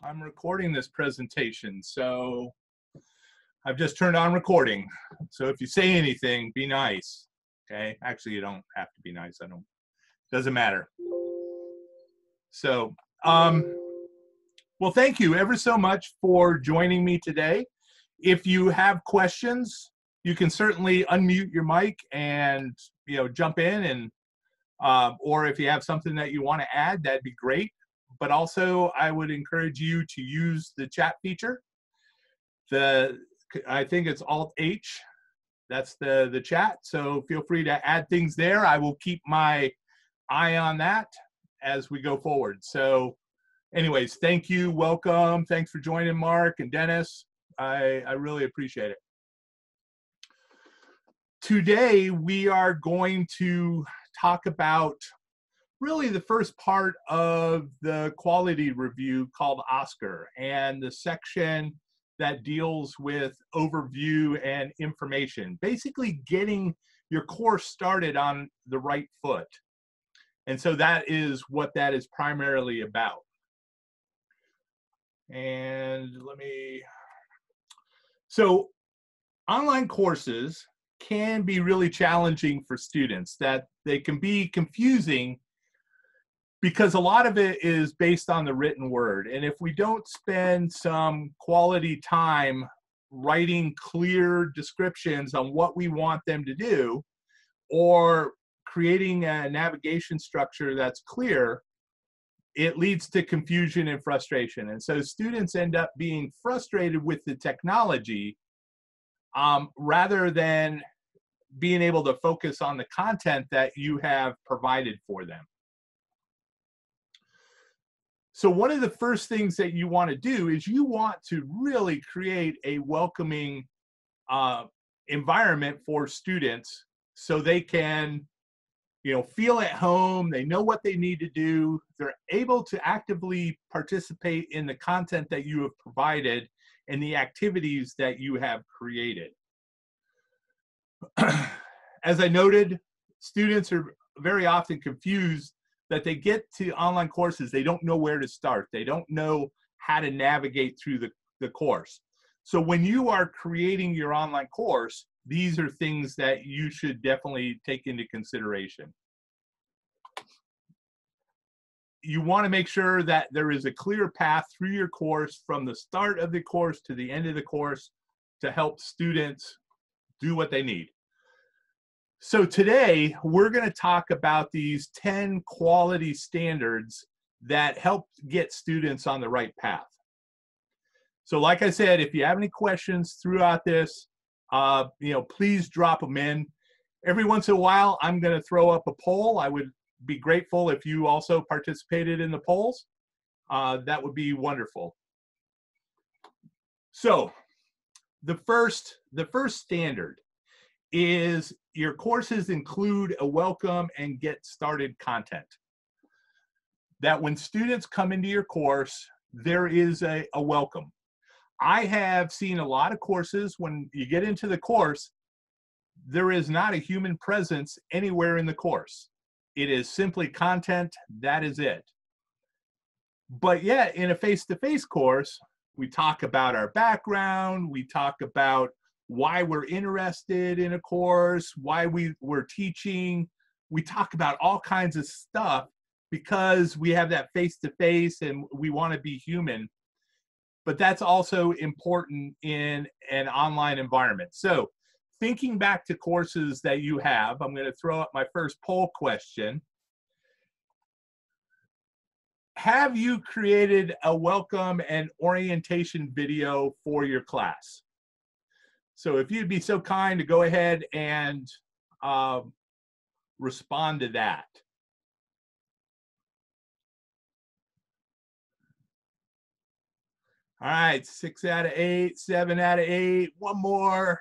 I'm recording this presentation, so I've just turned on recording. So if you say anything, be nice. Okay, actually you don't have to be nice. Doesn't matter. So, well, thank you ever so much for joining me today. If you have questions, you can certainly unmute your mic and jump in, and or if you have something that you want to add, that'd be great. But also, I would encourage you to use the chat feature. I think it's Alt-H. That's the chat. So feel free to add things there. I will keep my eye on that as we go forward. So anyways, thank you. Welcome. Thanks for joining, Mark and Dennis. I really appreciate it. Today, we are going to talk about really the first part of the quality review called Oscar, and the section that deals with overview and information, basically getting your course started on the right foot. And so that is what that is primarily about. And so online courses can be really challenging for students, that they can be confusing because a lot of it is based on the written word. And if we don't spend some quality time writing clear descriptions on what we want them to do, or creating a navigation structure that's clear, it leads to confusion and frustration. And so students end up being frustrated with the technology rather than being able to focus on the content that you have provided for them. So one of the first things that you want to do is you want to really create a welcoming environment for students, so they can feel at home, they know what they need to do, they're able to actively participate in the content that you have provided and the activities that you have created. As I noted, students are very often confused that they get to online courses, they don't know where to start. They don't know how to navigate through the course. So when you are creating your online course, these are things that you should definitely take into consideration. You want to make sure that there is a clear path through your course from the start of the course to the end of the course to help students do what they need. So today, we're going to talk about these 10 quality standards that help get students on the right path. So like I said, if you have any questions throughout this, please drop them in. Every once in a while, I'm going to throw up a poll. I would be grateful if you also participated in the polls. That would be wonderful. So the first standard is your courses include a welcome and get started content. That when students come into your course, there is a welcome. I have seen a lot of courses, when you get into the course, there is not a human presence anywhere in the course. It is simply content, that is it. But yet, in a face-to-face course, we talk about our background, we talk about why we're interested in a course, why we're teaching. We talk about all kinds of stuff because we have that face-to-face and we want to be human. But that's also important in an online environment. So thinking back to courses that you have, I'm going to throw up my first poll question. Have you created a welcome and orientation video for your class? So if you'd be so kind to go ahead and respond to that. All right, 6 out of 8, 7 out of 8, one more.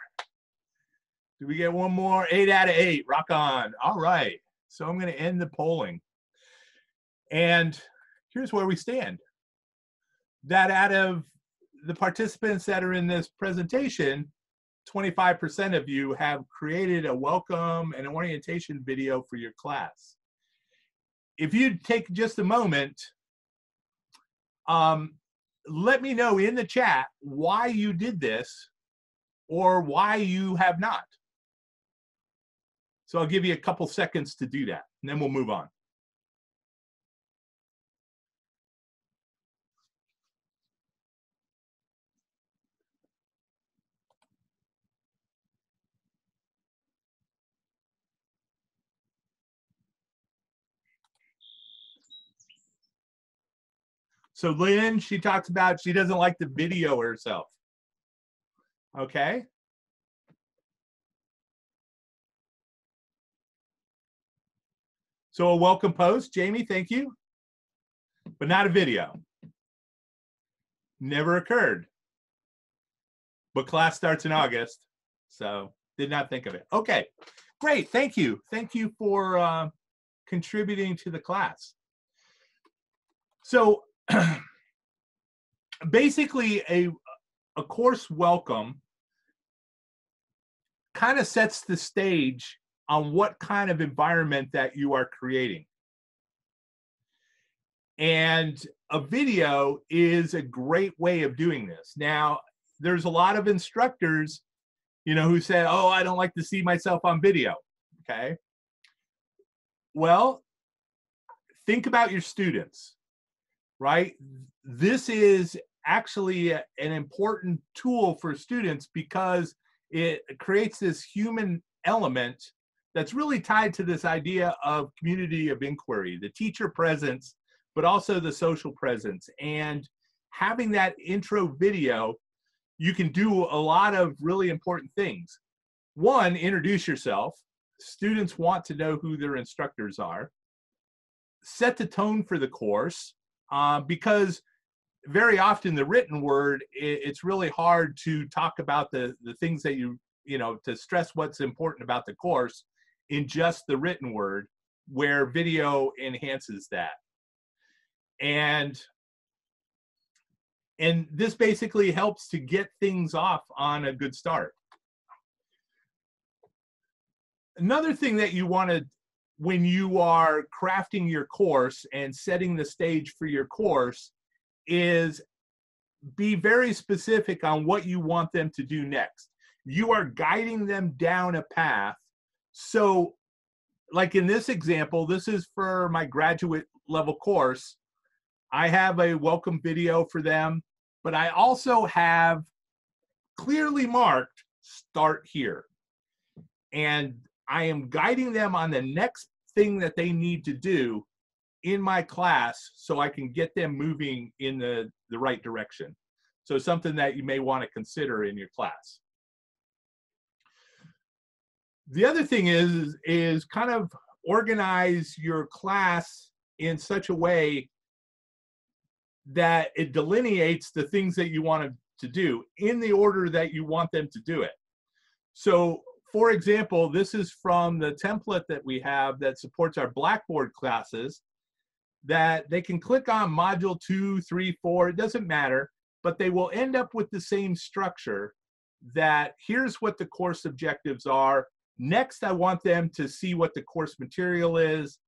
Do we get one more? 8 out of 8, rock on. All right, so I'm gonna end the polling. And here's where we stand. That out of the participants that are in this presentation, 25% of you have created a welcome and orientation video for your class. If you'd take just a moment, let me know in the chat why you did this or why you have not. So I'll give you a couple seconds to do that, and then we'll move on. So Lynn, she talks about she doesn't like to video herself. Okay. So a welcome post, Jamie, thank you. But not a video. Never occurred. But class starts in August, so did not think of it. Okay, great, thank you. Thank you for contributing to the class. So basically a course welcome kind of sets the stage on what kind of environment that you are creating. And a video is a great way of doing this. Now, there's a lot of instructors, you know, who say, oh, I don't like to see myself on video, okay? Well, think about your students, right? This is actually an important tool for students because it creates this human element that's really tied to this idea of community of inquiry, the teacher presence, but also the social presence. And having that intro video, you can do a lot of really important things. One, introduce yourself. Students want to know who their instructors are. Set the tone for the course, because very often the written word, it's really hard to talk about the things that you know, to stress what's important about the course in just the written word, where video enhances that. And this basically helps to get things off on a good start. Another thing that you want to, when you are crafting your course and setting the stage for your course, is be very specific on what you want them to do next. You are guiding them down a path. So like in this example, this is for my graduate level course. I have a welcome video for them, but I also have clearly marked start here. And I am guiding them on the next thing that they need to do in my class so I can get them moving in the right direction. So something that you may want to consider in your class. The other thing is kind of organize your class in such a way that it delineates the things that you want to do in the order that you want them to do it. So for example, this is from the template that we have that supports our Blackboard classes, that they can click on module 2, 3, 4, it doesn't matter, but they will end up with the same structure. That here's what the course objectives are. Next, I want them to see what the course material is,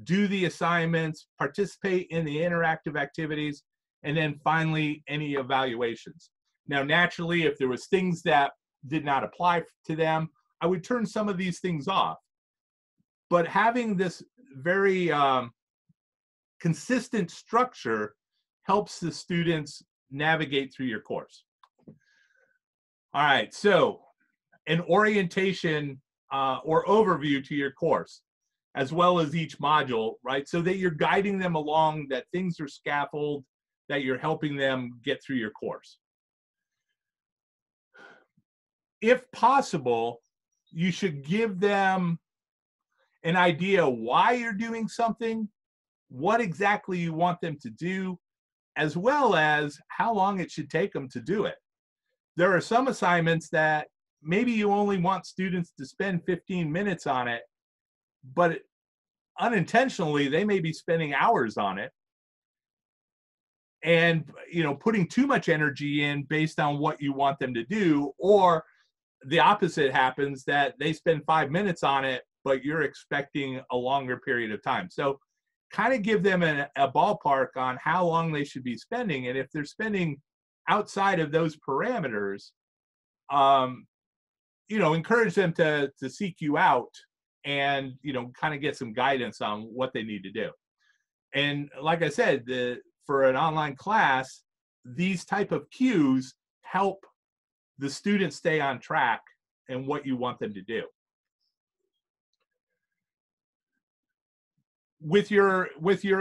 do the assignments, participate in the interactive activities, and then finally, any evaluations. Now, naturally, if there was things that did not apply to them, I would turn some of these things off. But having this very consistent structure helps the students navigate through your course. All right, so an orientation or overview to your course, as well as each module, right? So that you're guiding them along, that things are scaffolded, that you're helping them get through your course. If possible, you should give them an idea why you're doing something, what exactly you want them to do, as well as how long it should take them to do it. There are some assignments that maybe you only want students to spend 15 minutes on it, but unintentionally, they may be spending hours on it and, you know, putting too much energy in based on what you want them to do, or the opposite happens, that they spend 5 minutes on it, but you're expecting a longer period of time. So kind of give them a ballpark on how long they should be spending. And if they're spending outside of those parameters, encourage them to seek you out and, kind of get some guidance on what they need to do. And like I said, for an online class, these type of cues help the students stay on track and what you want them to do. With your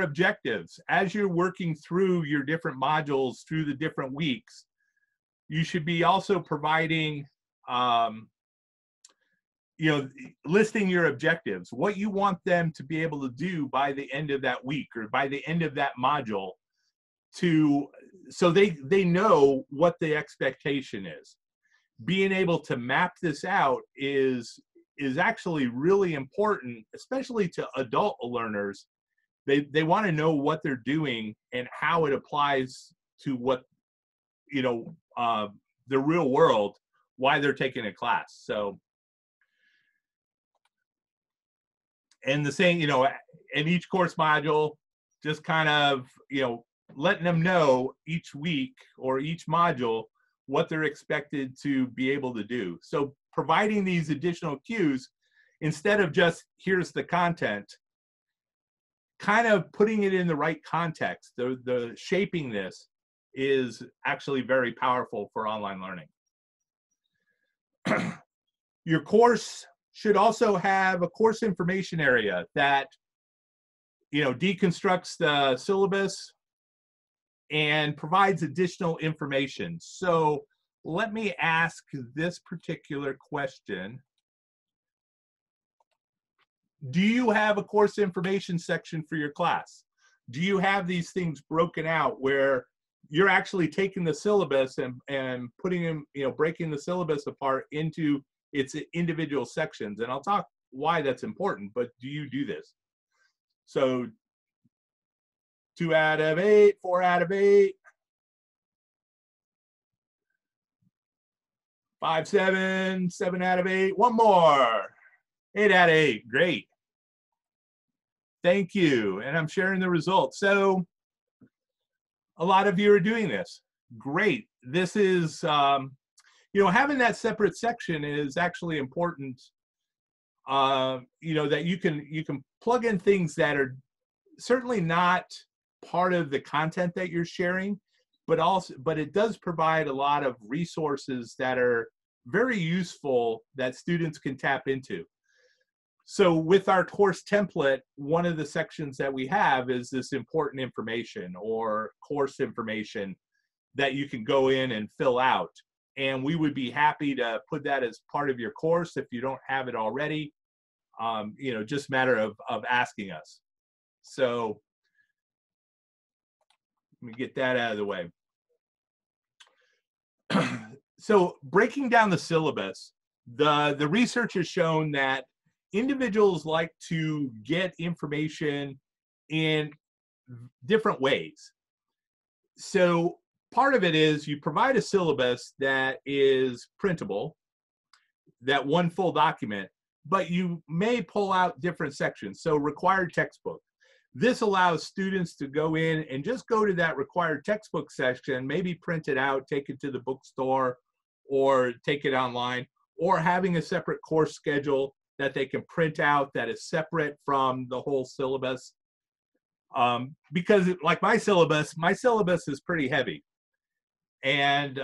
objectives, as you're working through your different modules through the different weeks, you should be also providing, listing your objectives, what you want them to be able to do by the end of that week or by the end of that module, so they know what the expectation is. Being able to map this out is actually really important, especially to adult learners. They want to know what they're doing and how it applies to what, the real world, why they're taking a class. So, and the same, in each course module, just kind of, letting them know each week or each module what they're expected to be able to do. So providing these additional cues, instead of just here's the content, kind of putting it in the right context. The shaping this is actually very powerful for online learning. Your course should also have a course information area that, deconstructs the syllabus and provides additional information. So let me ask this particular question. Do you have a course information section for your class? Do you have these things broken out where you're actually taking the syllabus and putting them, breaking the syllabus apart into its individual sections? And I'll talk why that's important, but do you do this? So 2 out of 8, 4 out of 8, 5, 7, 7 out of 8, one more, 8 out of 8, great. Thank you, and I'm sharing the results. So a lot of you are doing this, great. This is, having that separate section is actually important, that you can plug in things that are certainly not part of the content that you're sharing, but it does provide a lot of resources that are very useful that students can tap into. So with our course template, one of the sections that we have is this important information or course information that you can go in and fill out. And we would be happy to put that as part of your course if you don't have it already. Just a matter of asking us. So let me get that out of the way. So breaking down the syllabus, the research has shown that individuals like to get information in different ways. So part of it is you provide a syllabus that is printable, that one full document, but you may pull out different sections. So required textbook. This allows students to go in and just go to that required textbook section, maybe print it out, take it to the bookstore, or take it online, or having a separate course schedule that they can print out that is separate from the whole syllabus. Because like my syllabus is pretty heavy and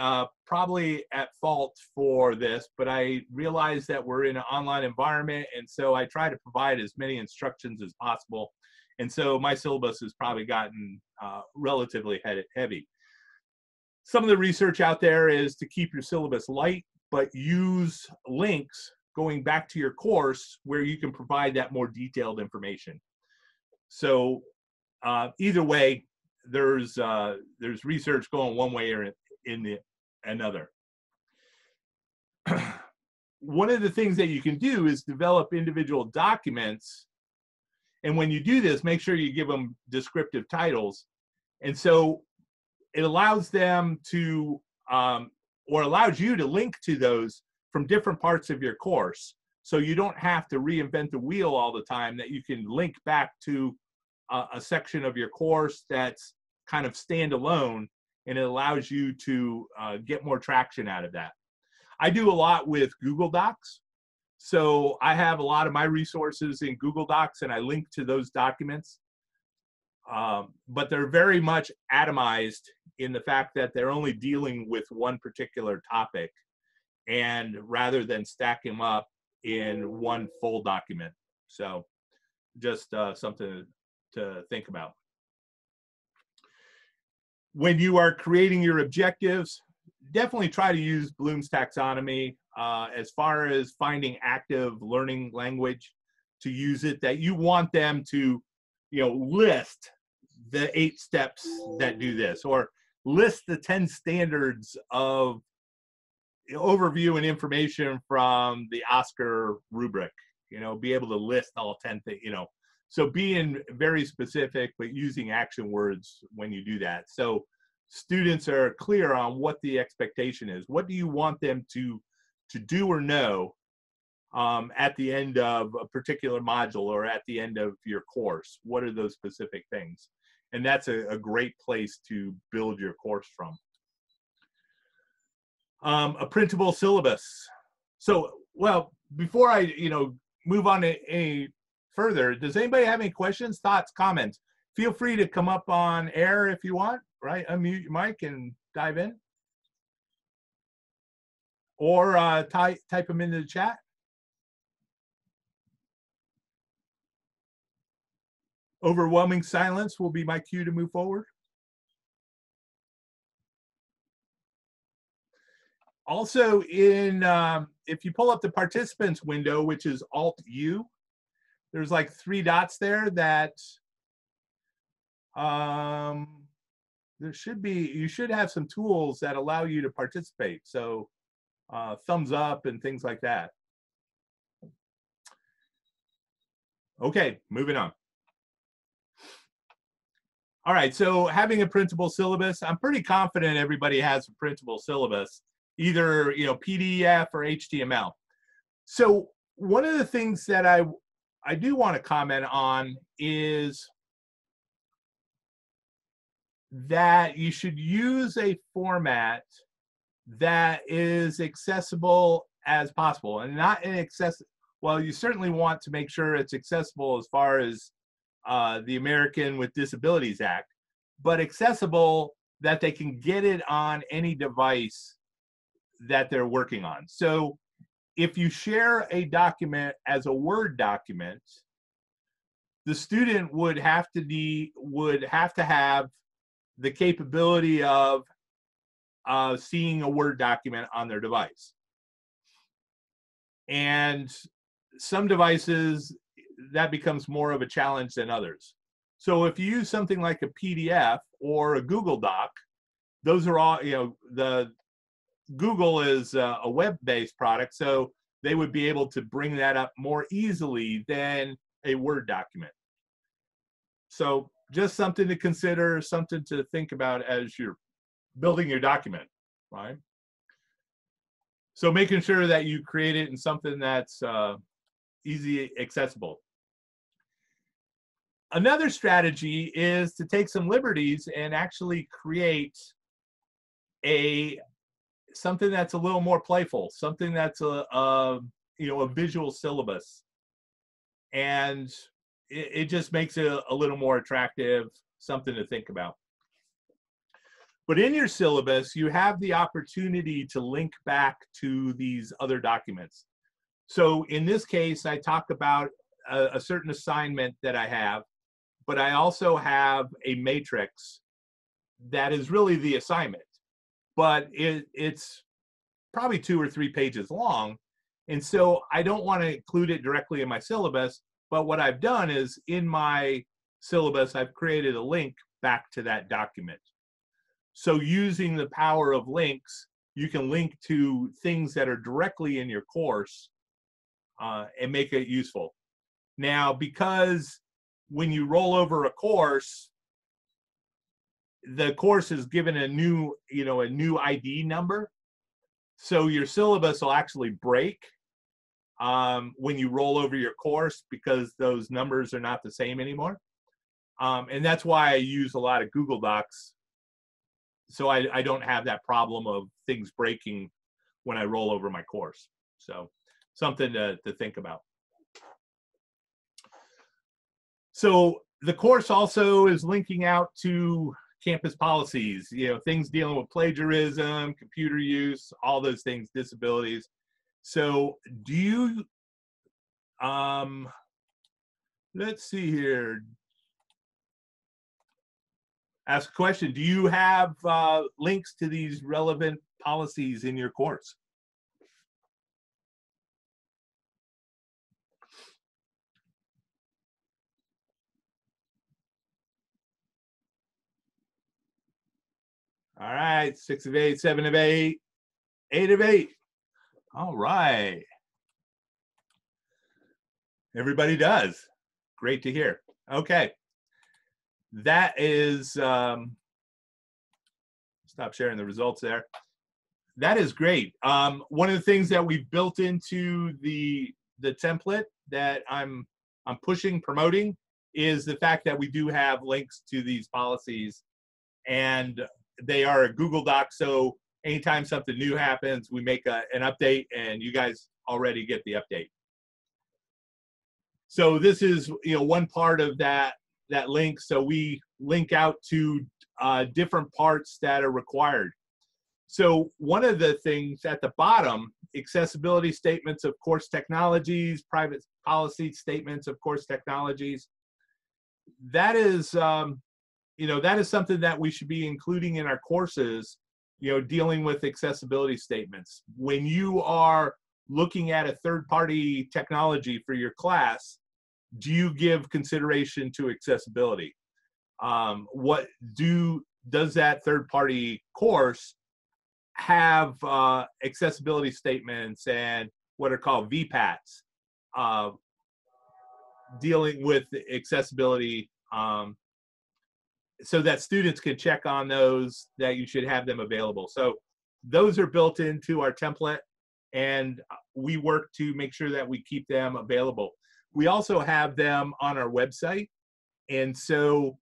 probably at fault for this, but I realize that we're in an online environment, and so I try to provide as many instructions as possible. And so my syllabus has probably gotten relatively heavy. Some of the research out there is to keep your syllabus light, but use links going back to your course where you can provide that more detailed information. So either way, there's research going one way or in the another. One of the things that you can do is develop individual documents. And when you do this, make sure you give them descriptive titles. And so it allows them to, or allows you to link to those from different parts of your course. So you don't have to reinvent the wheel all the time, that you can link back to a section of your course that's kind of standalone, and it allows you to get more traction out of that. I do a lot with Google Docs. So I have a lot of my resources in Google Docs, and I link to those documents. But they're very much atomized in the fact that they're only dealing with one particular topic, and rather than stack them up in one full document. So just something to think about. When you are creating your objectives, definitely try to use Bloom's taxonomy as far as finding active learning language to use it, that you want them to, list the 8 steps that do this, or list the 10 standards of overview and information from the OSCQR rubric, be able to list all 10 things, So being very specific, but using action words when you do that. So students are clear on what the expectation is. What do you want them to do or know at the end of a particular module or at the end of your course? What are those specific things? And that's a great place to build your course from. A printable syllabus. So, well, before I, move on any further, does anybody have any questions, thoughts, comments? Feel free to come up on air if you want, right? Unmute your mic and dive in. Or type them into the chat. Overwhelming silence will be my cue to move forward. Also, if you pull up the participants window, which is Alt-U, there's like 3 dots there that you should have some tools that allow you to participate. So thumbs up and things like that. Okay, moving on. All right, so having a printable syllabus, I'm pretty confident everybody has a printable syllabus, either PDF or HTML. So one of the things that I do want to comment on is that you should use a format that is accessible as possible, and not inaccessible. Well, you certainly want to make sure it's accessible as far as the American with Disabilities Act, but accessible that they can get it on any device that they're working on. So if you share a document as a Word document, the student would have to have the capability of seeing a Word document on their device. And some devices, that becomes more of a challenge than others. So if you use something like a PDF or a Google Doc, those are all, the Google is a web-based product, so they would be able to bring that up more easily than a Word document. So just something to consider, something to think about as you're building your document, right? So making sure that you create it in something that's easy accessible. Another strategy is to take some liberties and actually create something that's a little more playful, something that's a visual syllabus, and it just makes it a little more attractive, something to think about. But in your syllabus, you have the opportunity to link back to these other documents. So in this case, I talk about a certain assignment that I have, but I also have a matrix that is really the assignment, but it's probably 2 or 3 pages long. And so I don't want to include it directly in my syllabus, but what I've done is in my syllabus, I've created a link back to that document. So using the power of links, you can link to things that are directly in your course and make it useful. Now, because when you roll over a course, the course is given a new ID number. So your syllabus will actually break when you roll over your course because those numbers are not the same anymore. And that's why I use a lot of Google Docs. So I don't have that problem of things breaking when I roll over my course. So something to think about. So the course also is linking out to campus policies, things dealing with plagiarism, computer use, all those things, disabilities. So do you, let's see here. Ask a question. Do you have links to these relevant policies in your course? All right, 6 of 8, 7 of 8, 8 of 8. All right. Everybody does. Great to hear. Okay. That is, stop sharing the results there. That is great. One of the things that we've built into the template that I'm pushing, promoting, is the fact that we do have links to these policies, and they are a Google Doc. So anytime something new happens, we make an update, and you guys already get the update. So this is one part of that link. So we link out to different parts that are required. So one of the things at the bottom, accessibility statements of course technologies, private policy statements of course technologies, that is that is something that we should be including in our courses, dealing with accessibility statements. When you are looking at a third-party technology for your class, do you give consideration to accessibility? What does that third-party course have accessibility statements and what are called VPATs, dealing with accessibility, so that students can check on those, that you should have them available. So those are built into our template, and we work to make sure that we keep them available. We also have them on our website, and so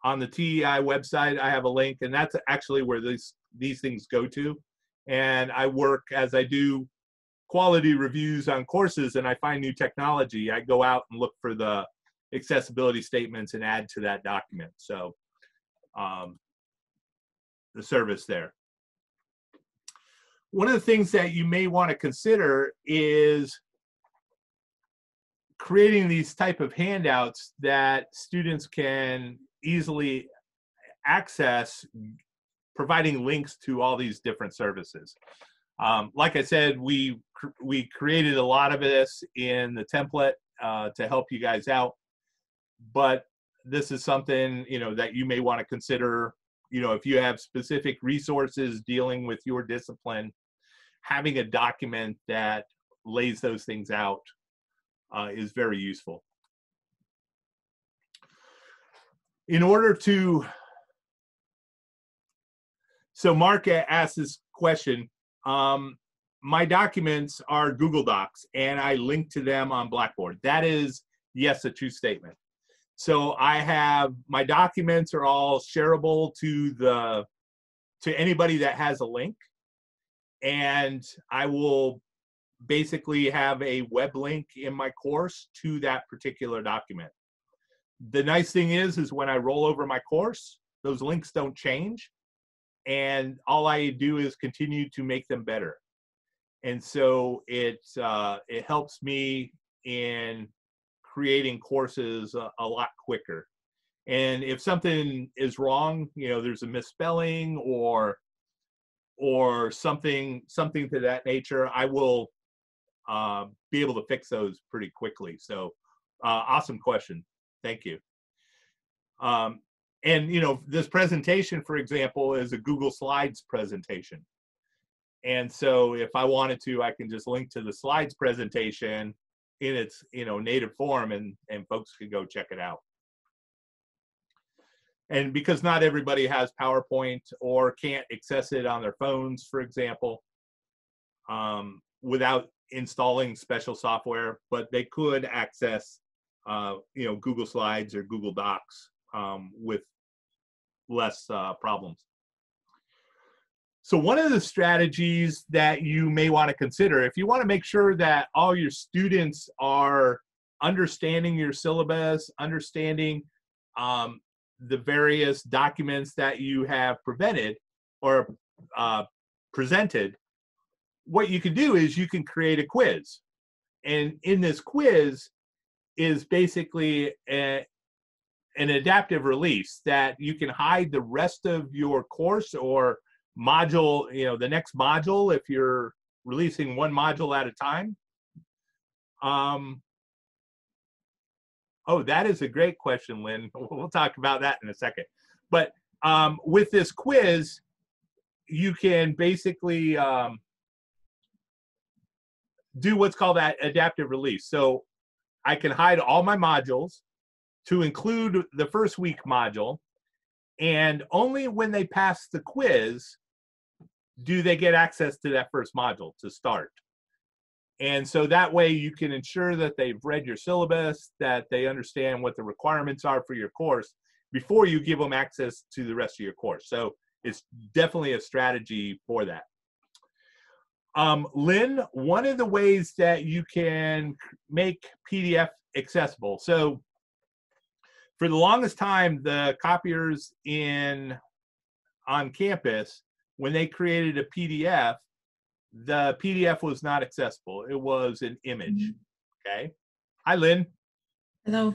on the TEI website, I have a link, and that's actually where these things go to. And I work, as I do quality reviews on courses and I find new technology, I go out and look for the accessibility statements and add to that document. So the service there. One of the things that you may want to consider is creating these type of handouts that students can easily access, providing links to all these different services. Like I said, we created a lot of this in the template to help you guys out, but this is something that you may want to consider. If you have specific resources dealing with your discipline, having a document that lays those things out is very useful. In order to, so Mark asked this question, my documents are Google Docs and I link to them on Blackboard. That is, yes, a true statement. So I have, my documents are all shareable to anybody that has a link, and I will basically have a web link in my course to that particular document. The nice thing is when I roll over my course, those links don't change, and all I do is continue to make them better. And so it helps me in creating courses a lot quicker. And if something is wrong, there's a misspelling or something to that nature, I will be able to fix those pretty quickly. So awesome question. Thank you. And this presentation, for example, is a Google Slides presentation. And so if I wanted to, I can just link to the slides presentation in its native form, and folks could go check it out. And because not everybody has PowerPoint or can't access it on their phones, for example, without installing special software, but they could access Google Slides or Google Docs with less problems. So one of the strategies that you may want to consider, if you want to make sure that all your students are understanding your syllabus, understanding the various documents that you have presented, what you can do is you can create a quiz. And in this quiz is basically an adaptive release that you can hide the rest of your course or module, the next module if you're releasing one module at a time. Oh, that is a great question, Lynn. We'll talk about that in a second. But with this quiz, you can basically do what's called that adaptive release. So I can hide all my modules to include the first week module, and only when they pass the quiz do they get access to that first module to start. And so that way you can ensure that they've read your syllabus, that they understand what the requirements are for your course before you give them access to the rest of your course. So it's definitely a strategy for that. Lynn, one of the ways that you can make PDF accessible. So for the longest time, the copiers on campus, when they created a PDF, the PDF was not accessible. It was an image. Okay. Hi, Lynn. Hello.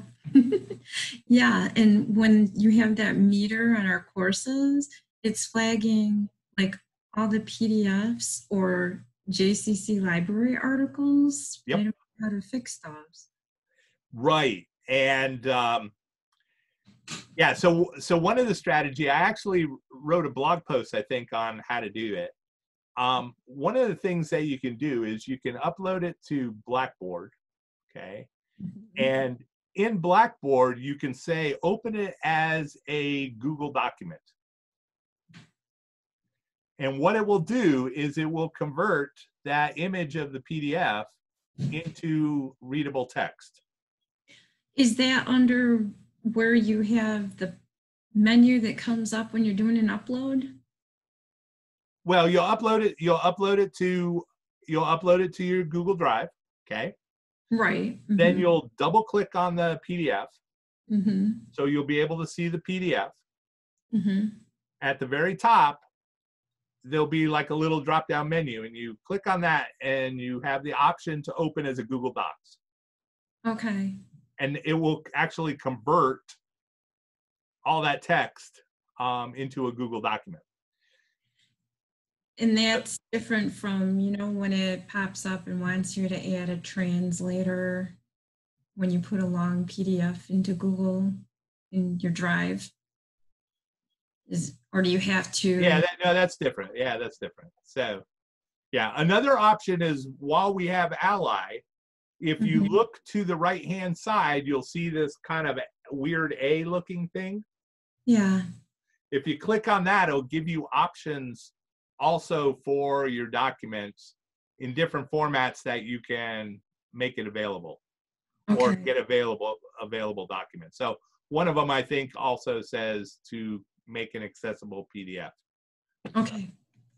Yeah, and when you have that meter on our courses, it's flagging like all the PDFs or JCC library articles. Yep. I don't know how to fix those. Right. And yeah, so one of the strategy, I actually wrote a blog post, I think, on how to do it. One of the things that you can do is you can upload it to Blackboard, okay? And in Blackboard, you can say, open it as a Google document. And what it will do is it will convert that image of the PDF into readable text. Is that under where you have the menu that comes up when you're doing an upload? Well, you'll upload it to your Google Drive, okay? Right. Mm-hmm. Then you'll double click on the PDF. Mm-hmm. So you'll be able to see the PDF. Mm-hmm. At the very top, there'll be like a little drop down menu, and you click on that and you have the option to open as a Google Docs. Okay. And it will actually convert all that text into a Google document. And that's different from, when it pops up and wants you to add a translator when you put a long PDF into Google in your Drive. Or do you have to? Yeah, that's different. Yeah, that's different. So, yeah, another option is while we have Ally, if you look to the right-hand side, you'll see this kind of weird A-looking thing. Yeah. If you click on that, it'll give you options also for your documents in different formats that you can make it available, or get available documents. So one of them, I think, also says to make an accessible PDF. Okay,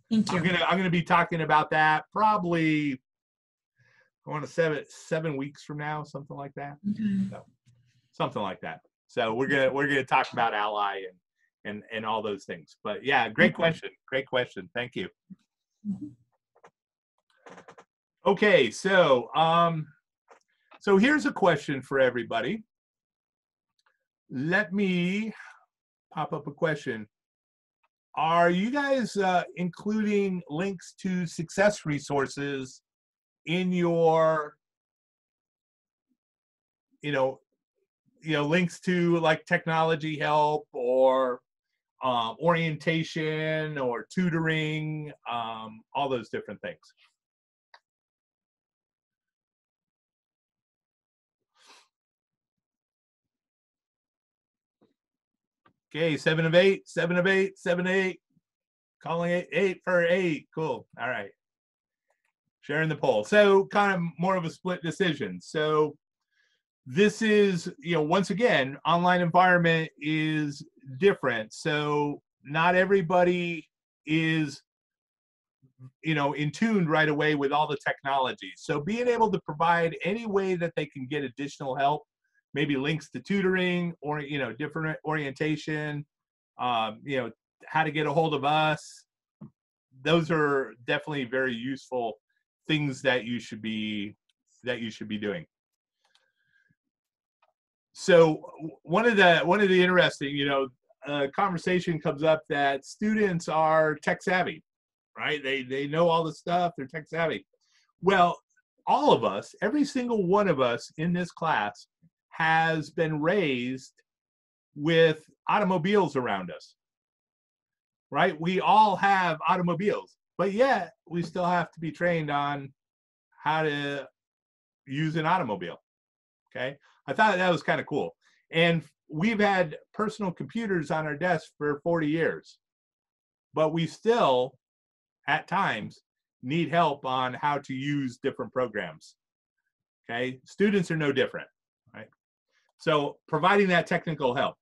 thank you. I'm gonna be talking about that probably, I want to say 7 weeks from now, something like that. So, something like that. So we're gonna talk about Ally and all those things. But yeah, great question. Great question. Thank you. Okay, so here's a question for everybody. Let me pop up a question. Are you guys including links to success resources in your, links to like technology help or orientation or tutoring, all those different things? Okay, 7 of 8, 7 of 8, 7 of 8. Calling it 8 for 8. Cool. All right. Sharing the poll. So kind of more of a split decision. So this is, once again, online environment is different. So not everybody is, in tune right away with all the technology. So being able to provide any way that they can get additional help, maybe links to tutoring or, different orientation, how to get a hold of us. Those are definitely very useful things that you should be doing. So one of the interesting, conversation comes up that students are tech savvy, right? They know all the stuff, they're tech savvy. Well, all of us, every single one of us in this class has been raised with automobiles around us, right? We all have automobiles, but yet we still have to be trained on how to use an automobile, okay? I thought that was kind of cool. And we've had personal computers on our desk for 40 years, but we still, at times, need help on how to use different programs, okay? Students are no different, right? So providing that technical help.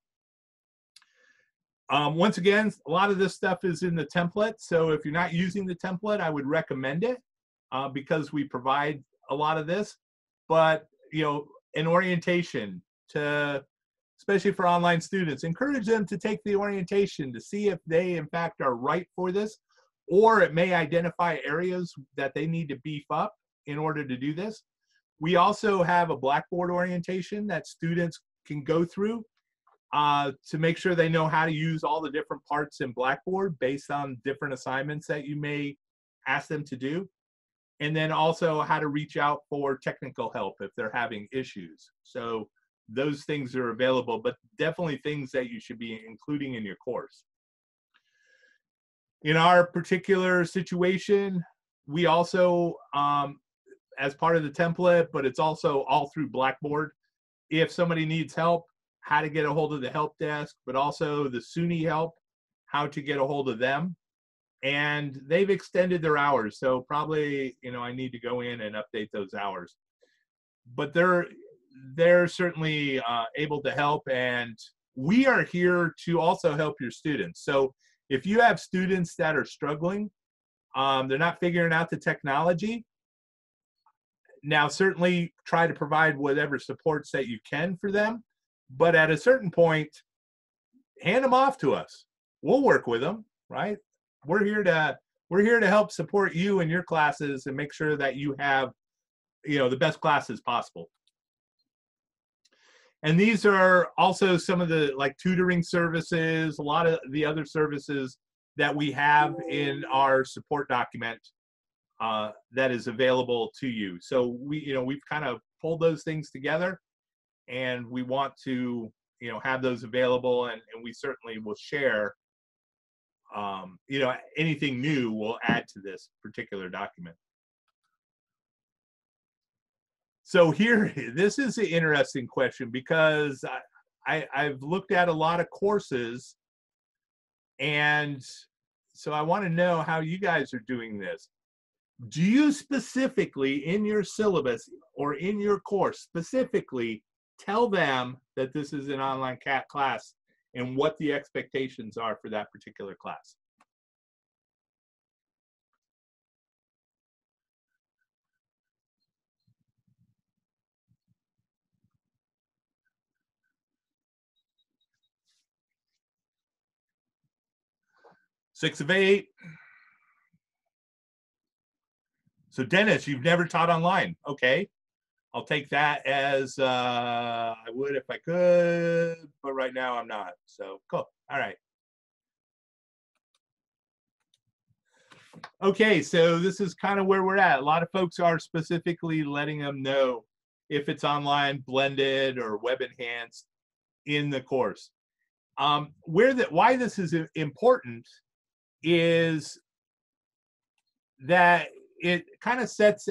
Once again, a lot of this stuff is in the template. So if you're not using the template, I would recommend it because we provide a lot of this. But, an orientation to, especially for online students, encourage them to take the orientation to see if they, in fact, are right for this, or it may identify areas that they need to beef up in order to do this. We also have a Blackboard orientation that students can go through to make sure they know how to use all the different parts in Blackboard based on different assignments that you may ask them to do. And then also how to reach out for technical help if they're having issues. So those things are available, but definitely things that you should be including in your course. In our particular situation, we also, as part of the template, but it's also all through Blackboard, if somebody needs help, how to get a hold of the help desk, but also the SUNY help, how to get a hold of them. And they've extended their hours, so probably, I need to go in and update those hours. But they're certainly able to help, and we are here to also help your students. So if you have students that are struggling, they're not figuring out the technology, now certainly try to provide whatever supports that you can for them. But at a certain point, hand them off to us. We'll work with them, right? We're here to help support you in your classes and make sure that you have, the best classes possible. And these are also some of the tutoring services, a lot of the other services that we have in our support document that is available to you. So we've kind of pulled those things together, and we want to, have those available, and we certainly will share, anything new we'll add to this particular document. So here, this is an interesting question because I've looked at a lot of courses, and so I want to know how you guys are doing this. Do you specifically in your syllabus or in your course specifically tell them that this is an online class and what the expectations are for that particular class? Six of eight. So Dennis, you've never taught online. Okay. I'll take that as I would if I could, but right now I'm not. So cool. All right. Okay, so this is kind of where we're at. A lot of folks are specifically letting them know if it's online, blended, or web enhanced in the course. Why this is important is that it kind of sets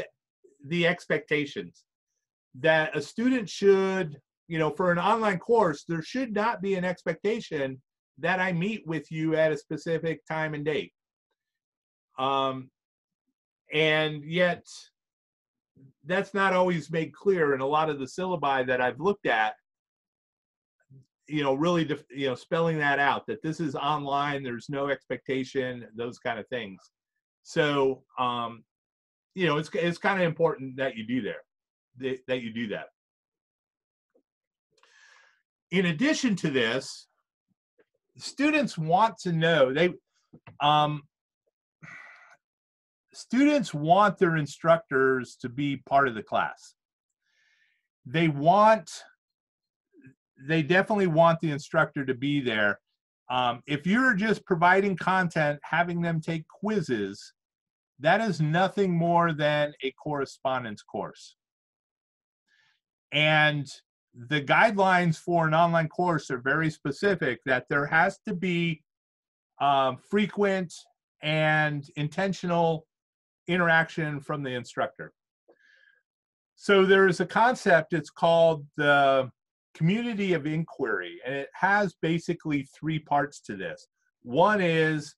the expectations that a student should, for an online course, there should not be an expectation that I meet with you at a specific time and date. And yet, that's not always made clear in a lot of the syllabi that I've looked at, really, spelling that out, that this is online, there's no expectation, those kind of things. So, it's kind of important that you do that you do that. In addition to this, students want to know, students want their instructors to be part of the class. They definitely want the instructor to be there. If you're just providing content, having them take quizzes, that is nothing more than a correspondence course. And the guidelines for an online course are very specific, that there has to be frequent and intentional interaction from the instructor. So there's a concept, it's called the community of inquiry, and it has basically three parts to this. One is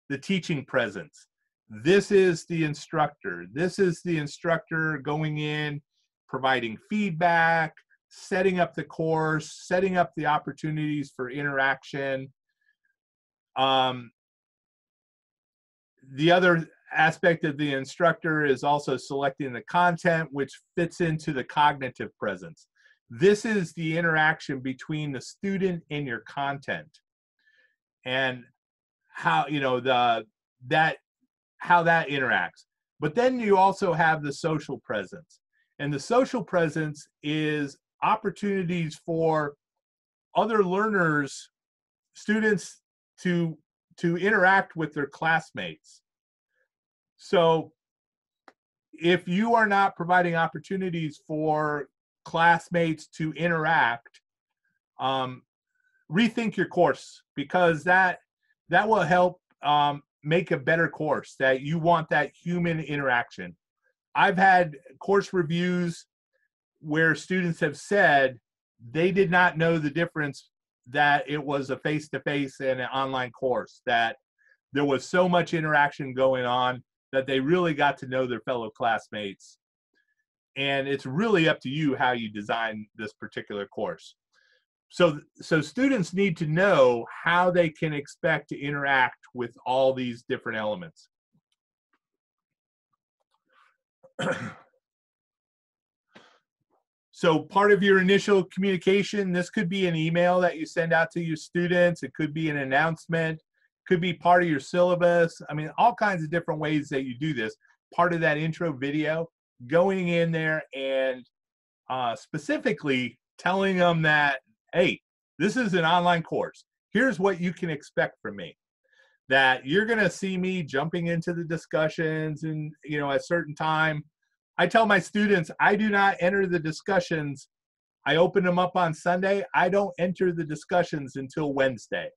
the teaching presence. This is the instructor. This is the instructor going in, providing feedback, setting up the course, setting up the opportunities for interaction. The other aspect of the instructor is also selecting the content, which fits into the cognitive presence. This is the interaction between the student and your content, and how how that interacts. But then you also have the social presence, and the social presence is opportunities for other learners, students, to interact with their classmates. So if you are not providing opportunities for classmates to interact, rethink your course, because that will help make a better course, that you want that human interaction. I've had course reviews where students have said they did not know the difference, that it was a face-to-face and an online course, that there was so much interaction going on, that they really got to know their fellow classmates. And it's really up to you how you design this particular course. So students need to know how they can expect to interact with all these different elements. So part of your initial communication, this could be an email that you send out to your students. It could be an announcement, could be part of your syllabus. I mean, all kinds of different ways that you do this. Part of that intro video, going in there and specifically telling them that, hey, this is an online course. Here's what you can expect from me. That you're going to see me jumping into the discussions, and at a certain time. I tell my students, I do not enter the discussions. I open them up on Sunday. I don't enter the discussions until Wednesday,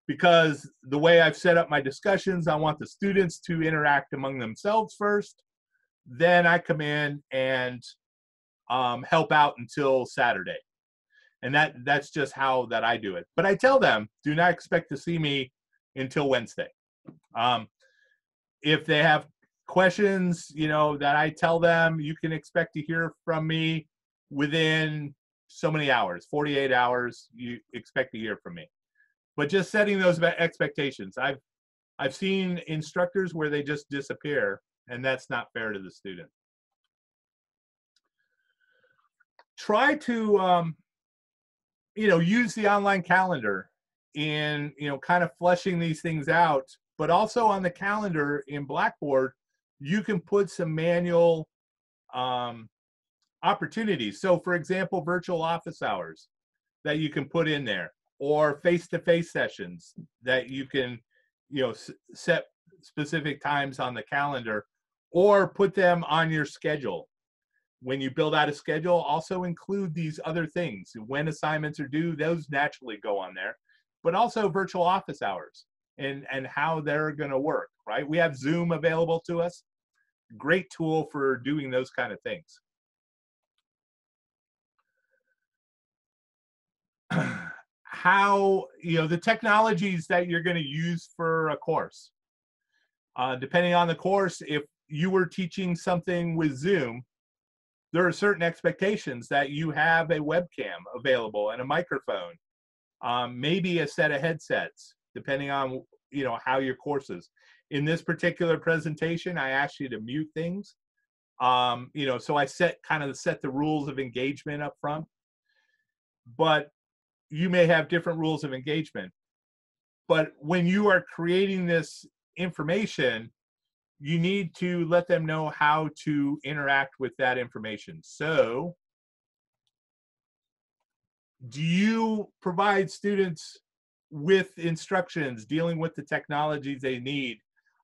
because the way I've set up my discussions, I want the students to interact among themselves first. Then I come in and help out until Saturday. And that's just how that I do it. But I tell them, do not expect to see me until Wednesday. If they have questions, that I tell them, you can expect to hear from me within so many hours, 48 hours, you expect to hear from me. But just setting those expectations. I've seen instructors where they just disappear, and that's not fair to the student. Try to use the online calendar in kind of fleshing these things out, but also on the calendar in Blackboard, you can put some manual opportunities. So for example, virtual office hours that you can put in there, or face-to-face sessions that you can set specific times on the calendar, or put them on your schedule. When you build out a schedule, also include these other things. When assignments are due, those naturally go on there, but also virtual office hours and how they're going to work, right? We have Zoom available to us. Great tool for doing those kind of things. How, the technologies that you're going to use for a course. Depending on the course, if you were teaching something with Zoom, there are certain expectations that you have a webcam available and a microphone, maybe a set of headsets, depending on, you know, how your course is. In this particular presentation, I asked you to mute things. You know, so I set the rules of engagement up front, but you may have different rules of engagement. But when you are creating this information, you need to let them know how to interact with that information. So, do you provide students with instructions dealing with the technologies they need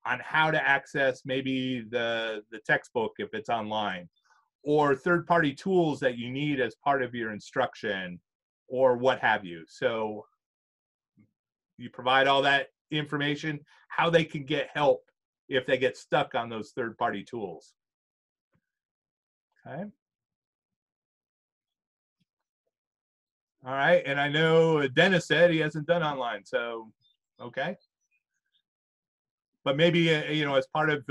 on how to access maybe the textbook if it's online, or third-party tools that you need as part of your instruction, or what have you? So you provide all that information, how they can get help if they get stuck on those third-party tools. Okay. All right, and I know Dennis said he hasn't done online, so okay. But maybe, you know, as part of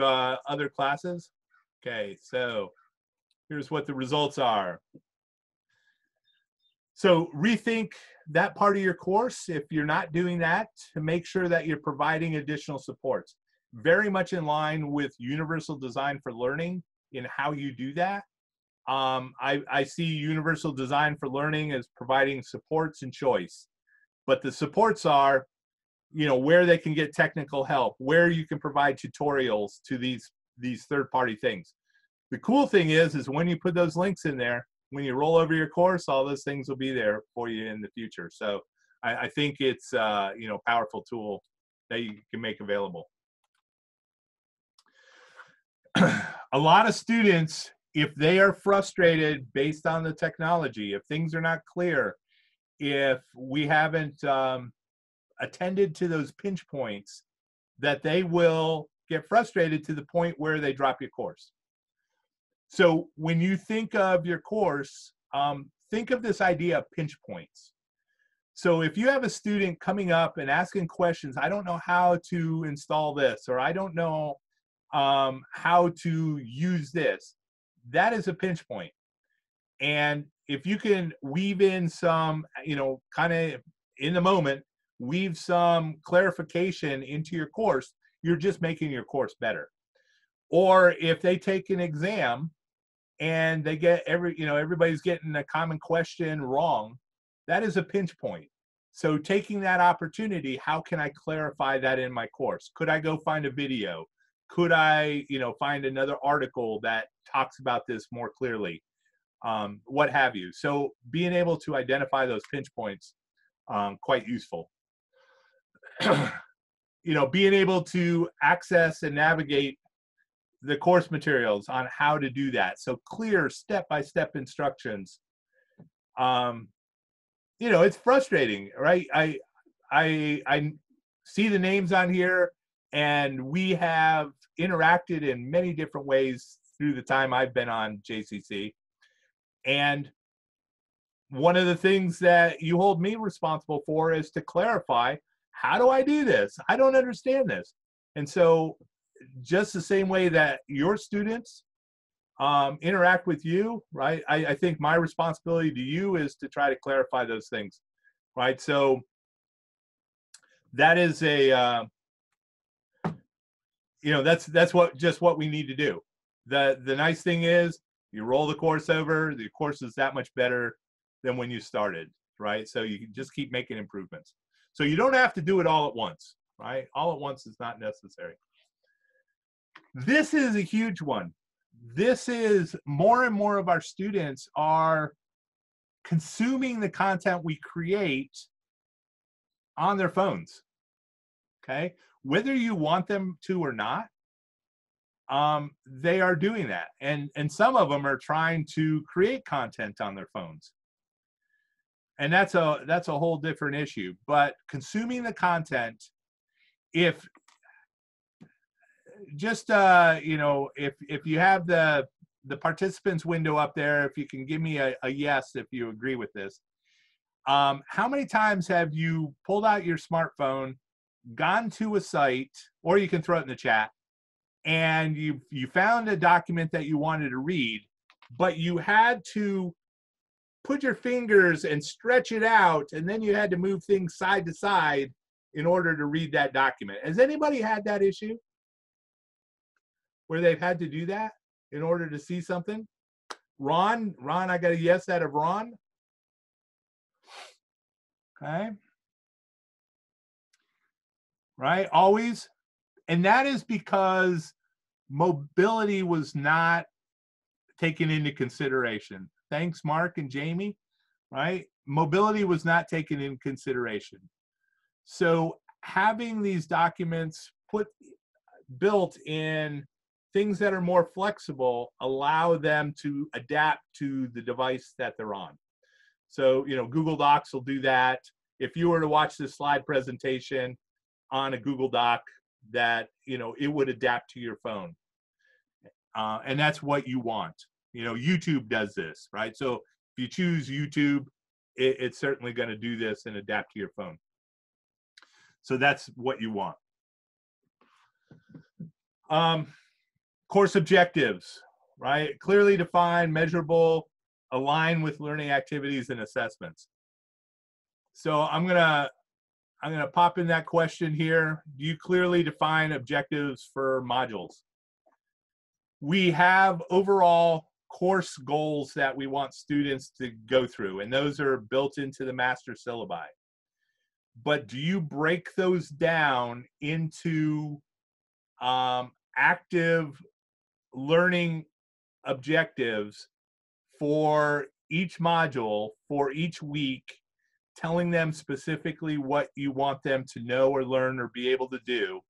other classes. Okay, so here's what the results are. So rethink that part of your course if you're not doing that, to make sure that you're providing additional supports. Very much in line with universal design for learning in how you do that. I see universal design for learning as providing supports and choice, but the supports are, you know, where they can get technical help, where you can provide tutorials to these third-party things. The cool thing is when you put those links in there, when you roll over your course, all those things will be there for you in the future. So I think it's you know, powerful tool that you can make available. A lot of students, if they are frustrated based on the technology, if things are not clear, if we haven't attended to those pinch points, that they will get frustrated to the point where they drop your course. So when you think of your course, think of this idea of pinch points. So if you have a student coming up and asking questions, I don't know how to install this, or I don't know how to use this, that is a pinch point. And if you can weave in some, you know, kind of in the moment, weave some clarification into your course, you're just making your course better. Or if they take an exam and they get everybody's getting a common question wrong, that is a pinch point. So taking that opportunity, how can I clarify that in my course? Could I go find a video? Could I, you know, find another article that talks about this more clearly? What have you. So being able to identify those pinch points, quite useful. You know, being able to access and navigate the course materials on how to do that. So clear step-by-step instructions. You know, it's frustrating, right? I see the names on here, and we have interacted in many different ways through the time I've been on JCC. And one of the things that you hold me responsible for is to clarify, how do I do this? I don't understand this. And so just the same way that your students interact with you, right? I think my responsibility to you is to try to clarify those things, right? So that is a, you know, that's just what we need to do. The nice thing is, you roll the course over, the course is that much better than when you started, right? So you can just keep making improvements. So you don't have to do it all at once, right? All at once is not necessary. This is a huge one. This is more and more of our students are consuming the content we create on their phones, okay? Whether you want them to or not, they are doing that. And some of them are trying to create content on their phones. And that's a whole different issue. But consuming the content, if just you know, if you have the participants window up there, if you can give me a yes if you agree with this. How many times have you pulled out your smartphone, gone to a site, or you can throw it in the chat, and you found a document that you wanted to read, but you had to put your fingers and stretch it out, and then you had to move things side to side in order to read that document. Has anybody had that issue where they've had to do that in order to see something? Ron, I got a yes out of Ron. Okay. Right, always. And that is because mobility was not taken into consideration. Thanks, Mark and Jamie, right? Mobility was not taken into consideration. So having these documents built in things that are more flexible allow them to adapt to the device that they're on. So, you know, Google Docs will do that. If you were to watch this slide presentation on a Google Doc, that, you know, it would adapt to your phone. And that's what you want. You know, YouTube does this, right? So if you choose YouTube, it's certainly going to do this and adapt to your phone. So that's what you want. Course objectives, right? Clearly defined, measurable, align with learning activities and assessments. So I'm gonna pop in that question here. Do you clearly define objectives for modules? We have overall course goals that we want students to go through, and those are built into the master syllabi. But do you break those down into active learning objectives for each module, for each week, telling them specifically what you want them to know or learn or be able to do?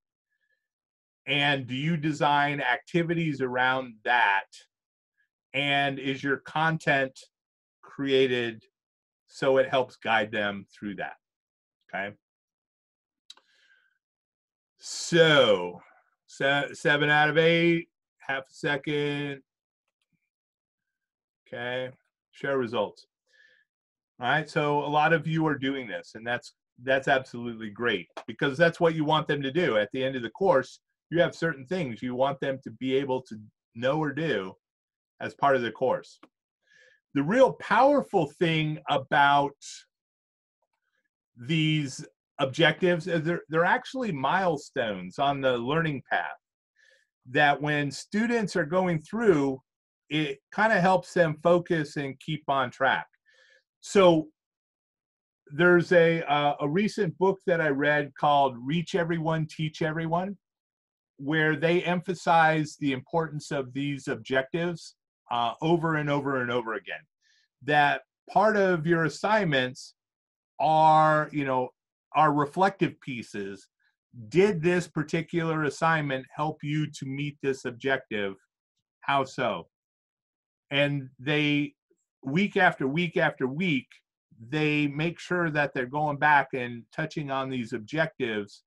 And do you design activities around that? And is your content created so it helps guide them through that? Okay. So 7 out of 8, half a second. Okay, share results. All right, so a lot of you are doing this, and that's absolutely great, because that's what you want them to do. At the end of the course, you have certain things you want them to be able to know or do as part of the course. The real powerful thing about these objectives is they're actually milestones on the learning path, that when students are going through, it kind of helps them focus and keep on track. So there's a recent book that I read called Reach Everyone, Teach Everyone, where they emphasize the importance of these objectives over and over and over again. That part of your assignments are, you know, are reflective pieces. Did this particular assignment help you to meet this objective? How so? And they, week after week after week, they make sure that they're going back and touching on these objectives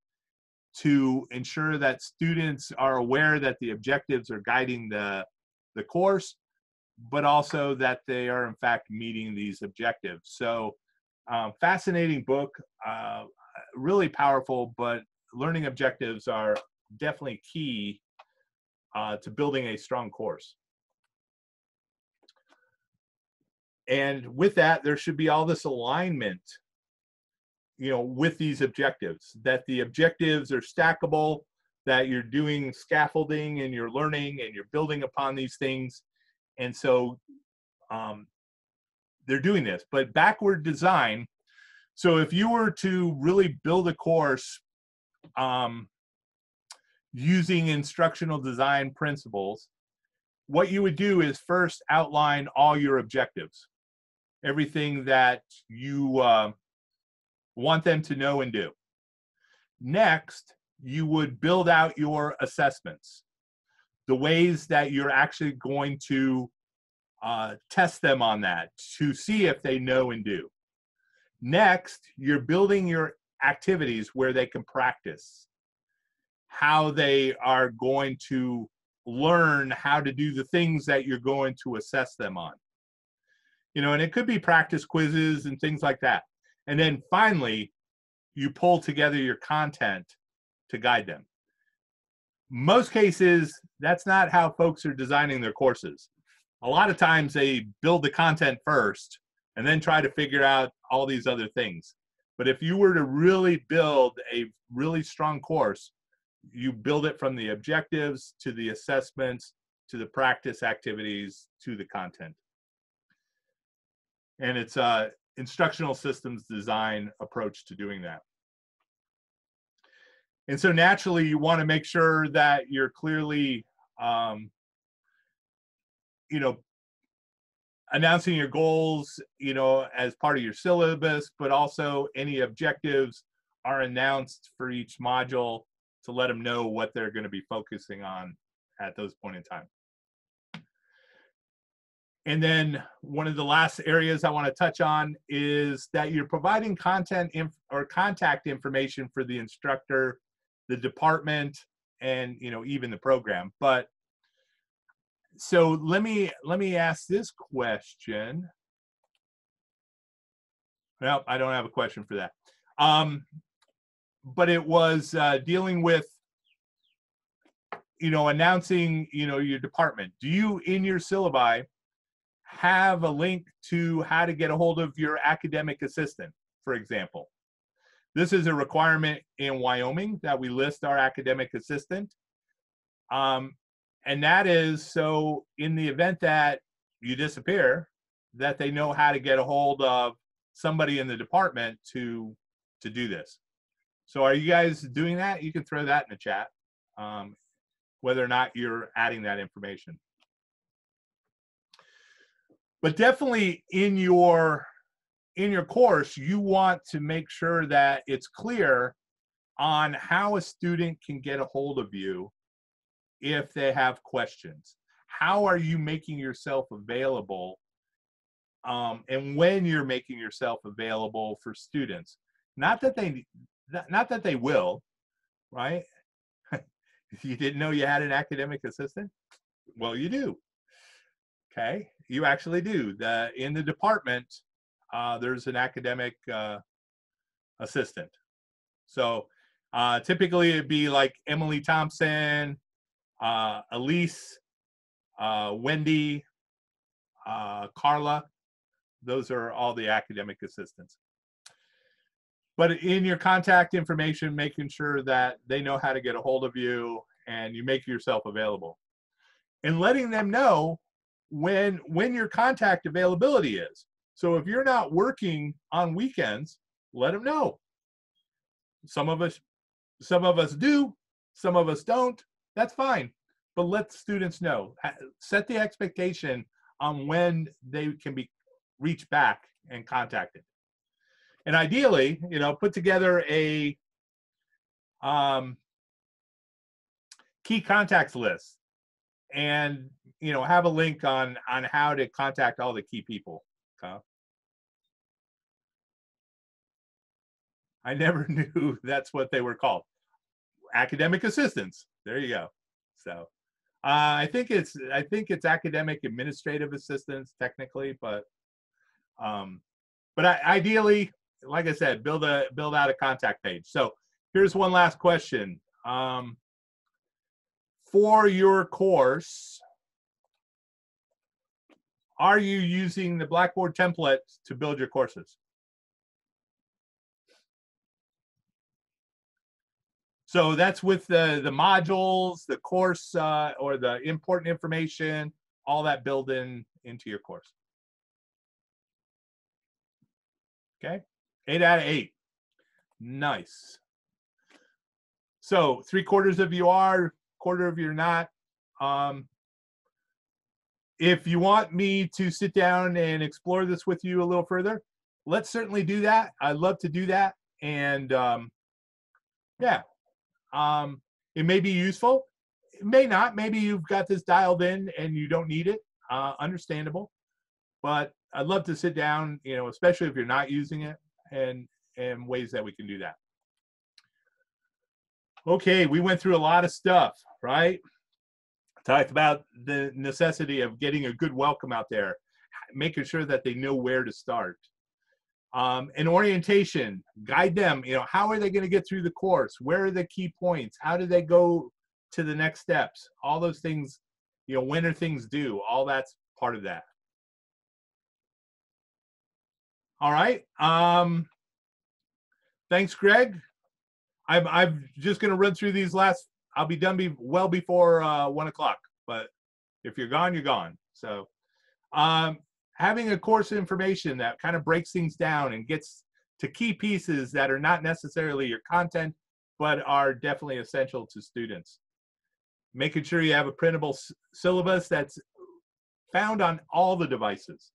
to ensure that students are aware that the objectives are guiding the course, but also that they are in fact meeting these objectives. So fascinating book, really powerful, but learning objectives are definitely key to building a strong course. And with that, there should be all this alignment, you know, with these objectives, that the objectives are stackable, that you're doing scaffolding and you're learning and you're building upon these things. And so they're doing this, but backward design. So if you were to really build a course using instructional design principles, what you would do is first outline all your objectives, everything that you want them to know and do. Next, you would build out your assessments, the ways that you're actually going to test them on that to see if they know and do. Next, you're building your activities where they can practice, how they are going to learn how to do the things that you're going to assess them on. You know, and it could be practice quizzes and things like that. And then finally, you pull together your content to guide them. most cases, that's not how folks are designing their courses. A lot of times they build the content first and then try to figure out all these other things. But if you were to really build a really strong course, you build it from the objectives to the assessments to the practice activities to the content. And it's a instructional systems design approach to doing that. And so naturally, you want to make sure that you're clearly, you know, announcing your goals, you know, as part of your syllabus, but also any objectives are announced for each module to let them know what they're going to be focusing on at those point in time. And then one of the last areas I want to touch on is that you're providing content or contact information for the instructor, the department, and, you know, even the program. But so let me ask this question. Well, I don't have a question for that. But it was dealing with, you know, announcing, you know, your department. Do you, in your syllabi, have a link to how to get a hold of your academic assistant, for example? This is a requirement in Wyoming that we list our academic assistant. And that is so in the event that you disappear, that they know how to get a hold of somebody in the department to do this. So are you guys doing that? You can throw that in the chat, whether or not you're adding that information. But definitely in your course, you want to make sure that it's clear on how a student can get a hold of you if they have questions. How are you making yourself available, and when you're making yourself available for students? Not that they will, right? You didn't know you had an academic assistant? Well, you do. Okay, you actually do. In the department, there's an academic assistant. So typically it'd be like Emily Thompson, Elise, Wendy, Carla. Those are all the academic assistants. But in your contact information, making sure that they know how to get a hold of you and you make yourself available. And letting them know when your contact availability is. So if you're not working on weekends, let them know. Some of us do, some of us don't. That's fine. But let students know. Set the expectation on when they can be reached back and contacted. And ideally, you know, put together a key contacts list and, you know, have a link on how to contact all the key people. Okay? I never knew that's what they were called. Academic assistants. There you go. So I think it's academic administrative assistants technically, but ideally, like I said, build out a contact page. So here's one last question. For your course, are you using the Blackboard template to build your courses? So that's with the modules, the course, or the important information, all that built into your course. Okay, 8 out of 8. Nice. So 3/4 of you are, 1/4 of you are not. If you want me to sit down and explore this with you a little further, let's certainly do that. I'd love to do that. And yeah, it may be useful. It may not. Maybe you've got this dialed in and you don't need it. Understandable. But I'd love to sit down, you know, especially if you're not using it, and ways that we can do that. Okay, we went through a lot of stuff, right? Talked about the necessity of getting a good welcome out there, making sure that they know where to start. And orientation, guide them, you know, how are they going to get through the course? Where are the key points? How do they go to the next steps, all those things, you know, when are things due, all that's part of that. All right. Thanks, Greg. I'm just going to run through these last, I'll be done well before 1 o'clock, but if you're gone, you're gone. So having a course information that kind of breaks things down and gets to key pieces that are not necessarily your content, but are definitely essential to students. Making sure you have a printable syllabus that's found on all the devices.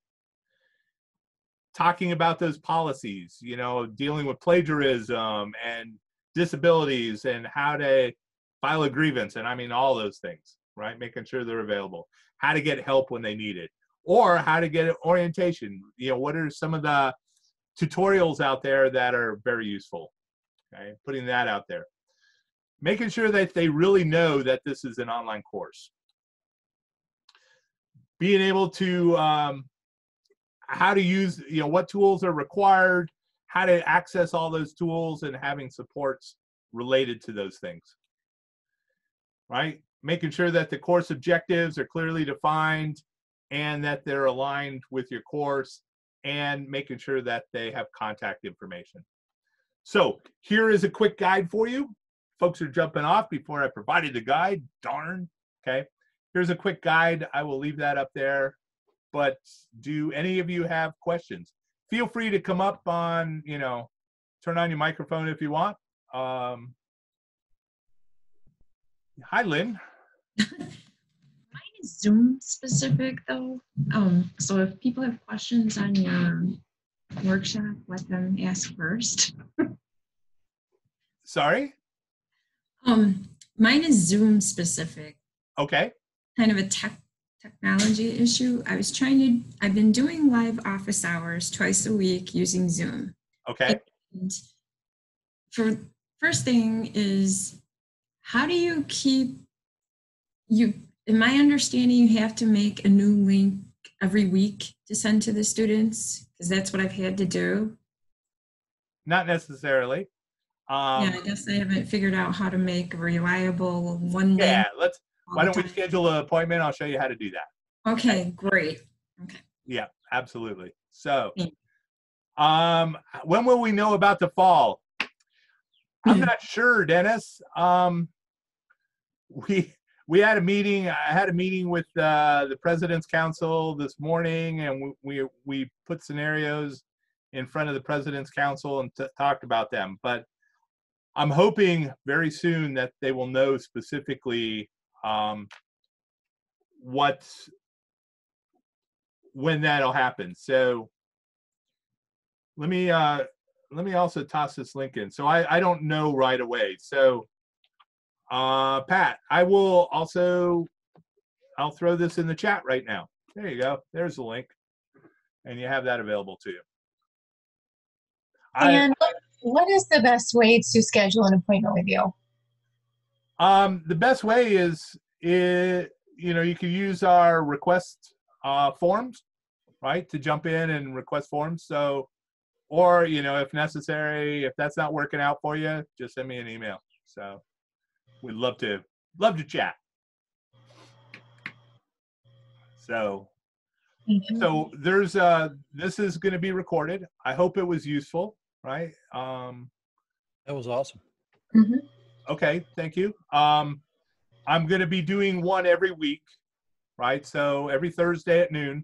Talking about those policies, you know, dealing with plagiarism and disabilities and how to file a grievance, and I mean all those things, right? Making sure they're available. How to get help when they need it, or how to get orientation. You know, what are some of the tutorials out there that are very useful? Okay, putting that out there. Making sure that they really know that this is an online course. Being able to how to use, you know, what tools are required, how to access all those tools, and having supports related to those things, right? Making sure that the course objectives are clearly defined and that they're aligned with your course, and making sure that they have contact information. So here is a quick guide for you. Folks are jumping off before I provided the guide, darn, okay? Here's a quick guide. I will leave that up there. But do any of you have questions? Feel free to come up on, you know, turn on your microphone if you want. Hi, Lynn. Mine is Zoom specific though. So if people have questions on your workshop, let them ask first. Sorry? Mine is Zoom specific. Okay. Kind of a technology issue. I've been doing live office hours twice a week using Zoom. Okay. And for first thing is, how do you in my understanding, you have to make a new link every week to send to the students? Because that's what I've had to do. Not necessarily. Yeah, I guess I haven't figured out how to make a reliable one link. Yeah, why don't we schedule an appointment? I'll show you how to do that. Okay, great. Okay. Yeah, absolutely. So, when will we know about the fall? I'm not sure, Dennis. We had a meeting. I had a meeting with the President's Council this morning, and we put scenarios in front of the President's Council and talked about them. But I'm hoping very soon that they will know specifically when that'll happen. So let me also toss this link in. So I don't know right away. So Pat, I'll throw this in the chat right now. There you go. There's the link, and you have that available to you. And what is the best way to schedule an appointment with you? The best way is you know, you can use our request forms, right, to jump in and request forms. So, or, you know, if necessary, if that's not working out for you, just send me an email. So we'd love to chat. So there's this is going to be recorded. I hope it was useful, right? That was awesome. Okay, thank you. I'm going to be doing one every week, right? So every Thursday at noon,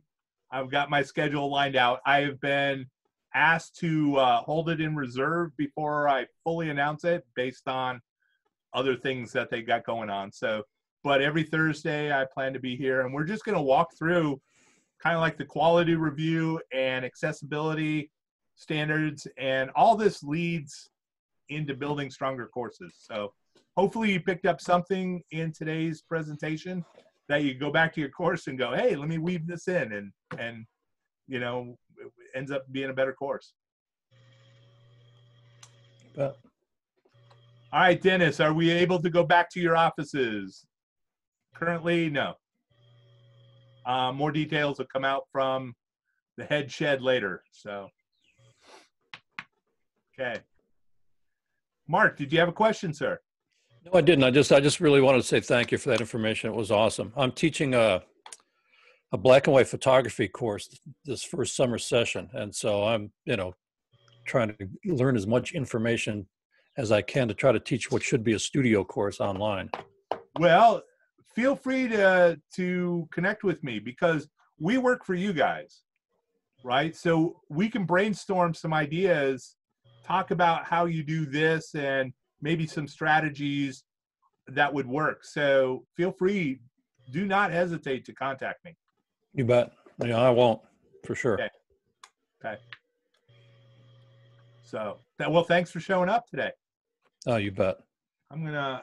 I've got my schedule lined out. I have been asked to hold it in reserve before I fully announce it based on other things that they got going on. So, but every Thursday I plan to be here, and we're just going to walk through kind of like the quality review and accessibility standards, and all this leads into building stronger courses. So hopefully you picked up something in today's presentation that you go back to your course and go, hey, let me weave this in, and you know, it ends up being a better course. But all right, Dennis, are we able to go back to your offices? Currently, no. More details will come out from the head shed later. So, okay. Mark, did you have a question, sir? No, I didn't. I just really wanted to say thank you for that information. It was awesome. I'm teaching a black and white photography course this first summer session. And so I'm, trying to learn as much information as I can to try to teach what should be a studio course online. Well, feel free to connect with me because we work for you guys, right? So we can brainstorm some ideas, talk about how you do this and maybe some strategies that would work. So feel free, do not hesitate to contact me. You bet. Yeah, I won't, for sure. Okay. Okay. So, well, thanks for showing up today. Oh, you bet. I'm gonna